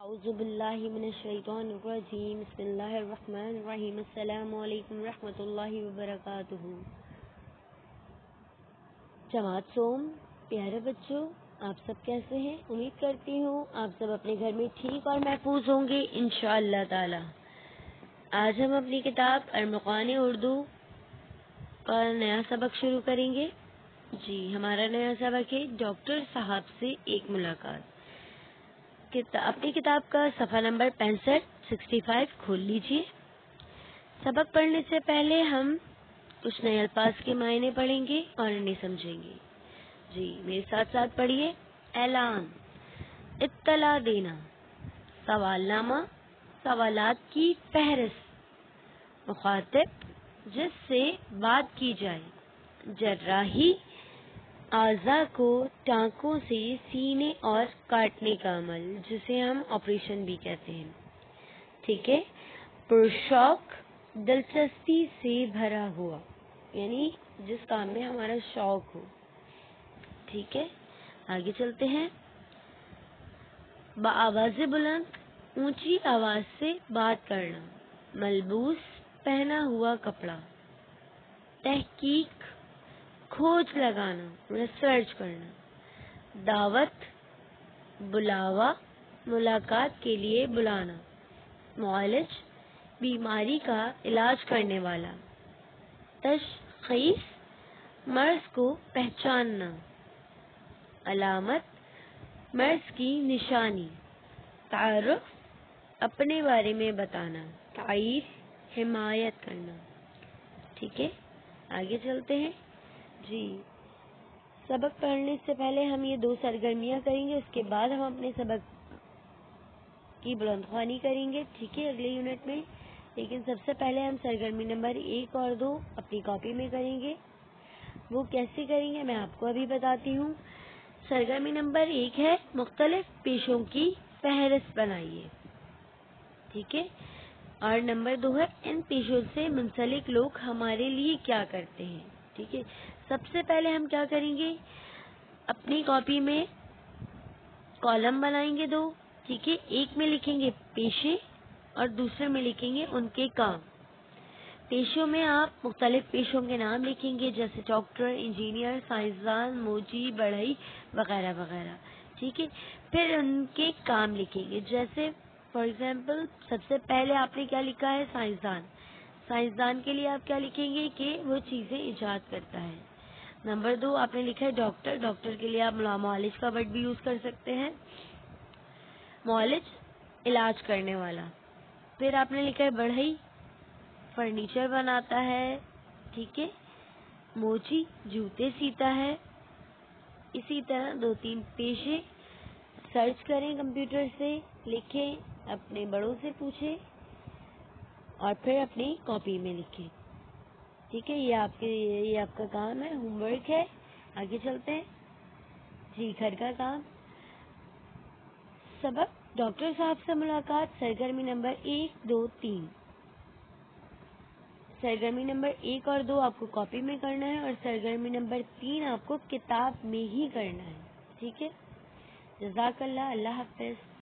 اعوذ باللہ من الشیطان الرجیم بسم اللہ الرحمن الرحیم السلام علیکم ورحمۃ اللہ وبرکاتہ۔ جماعت سوم، پیارے بچوں، آپ سب کیسے ہیں؟ امید کرتی ہوں آپ سب اپنے گھر میں ٹھیک اور محفوظ ہوں گے انشاءاللہ تعالی۔ آج ہم اپنی کتاب ارمغان اردو کا نیا سبق شروع کریں گے۔ جی، ہمارا نیا سبق ہے ڈاکٹر صاحب سے ایک ملاقات۔ اپنی کتاب کا صفحہ نمبر 65 کھول لیجیے۔ سبق پڑھنے سے پہلے ہم کچھ نئے الفاظ کے معنی پڑھیں گے اور انہیں سمجھیں گے۔ جی، میرے ساتھ ساتھ پڑھیے۔ اعلان، اطلاع دینا، سوال نامہ، سوالات کی فہرست، مخاطب جس سے بات کی جائے، جراحی، اعضاء کو ٹانکوں سے سینے اور کاٹنے کا عمل جسے ہم آپریشن بھی کہتے ہیں، ٹھیک ہے۔ پرشوق، دلچسپی سے بھرا ہوا، یعنی جس کام میں ہمارا شوق ہو، ٹھیک ہے۔ آگے چلتے ہیں۔ بآواز بلند، اونچی آواز سے بات کرنا، ملبوس، پہنا ہوا کپڑا، تحقیق، کھوج لگانا، ریسرچ کرنا، دعوت، بلاوا، ملاقات کے لیے بلانا، معالج، بیماری کا علاج کرنے والا، تشخیص، مرض کو پہچاننا، علامت، مرض کی نشانی، تعارف، اپنے بارے میں بتانا، تعریف، حمایت کرنا، ٹھیک ہے۔ آگے چلتے ہیں۔ جی، سبق پڑھنے سے پہلے ہم یہ 2 سرگرمیاں کریں گے، اس کے بعد ہم اپنے سبق کی بلند خوانی کریں گے، ٹھیک ہے، اگلے یونٹ میں۔ لیکن سب سے پہلے ہم سرگرمی نمبر 1 اور 2 اپنی کاپی میں کریں گے۔ وہ کیسے کریں گے میں آپ کو ابھی بتاتی ہوں۔ سرگرمی نمبر 1 ہے مختلف پیشوں کی فہرست بنائیے، ٹھیک ہے، اور نمبر 2 ہے ان پیشوں سے منسلک لوگ ہمارے لیے کیا کرتے ہیں، ٹھیک ہے۔ سب سے پہلے ہم کیا کریں گے، اپنی کاپی میں کالم بنائیں گے 2، ٹھیک ہے۔ ایک میں لکھیں گے پیشے اور دوسرے میں لکھیں گے ان کے کام۔ پیشوں میں آپ مختلف پیشوں کے نام لکھیں گے، جیسے ڈاکٹر، انجینئر، سائنسدان، موچی، بڑھئی وغیرہ وغیرہ، ٹھیک ہے۔ پھر ان کے کام لکھیں گے، جیسے فار ایگزامپل سب سے پہلے آپ نے کیا لکھا ہے، سائنسدان۔ سائنسدان کے لیے آپ کیا لکھیں گے کہ وہ چیزیں ایجاد کرتا ہے۔ نمبر 2 آپ نے لکھا ہے ڈاکٹر۔ ڈاکٹر کے لیے آپ معالج کا ورڈ بھی یوز کر سکتے ہیں، معالج، علاج کرنے والا۔ پھر آپ نے لکھا ہے بڑھئی، فرنیچر بناتا ہے، ٹھیک ہے۔ موچی، جوتے سیتا ہے۔ اسی طرح 2-3 پیشے سرچ کریں کمپیوٹر سے، لکھیں، اپنے بڑوں سے پوچھیں اور پھر اپنی کاپی میں لکھیں، ٹھیک ہے۔ یہ آپ کا کام ہے، ہوم ورک ہے۔ آگے چلتے ہیں۔ جی، گھر کا کام۔ سبق ڈاکٹر صاحب سے ملاقات، سرگرمی نمبر 1، 2، 3۔ سرگرمی نمبر 1 اور 2 آپ کو کاپی میں کرنا ہے اور سرگرمی نمبر 3 آپ کو کتاب میں ہی کرنا ہے، ٹھیک ہے۔ جزاک اللہ، اللہ حافظ۔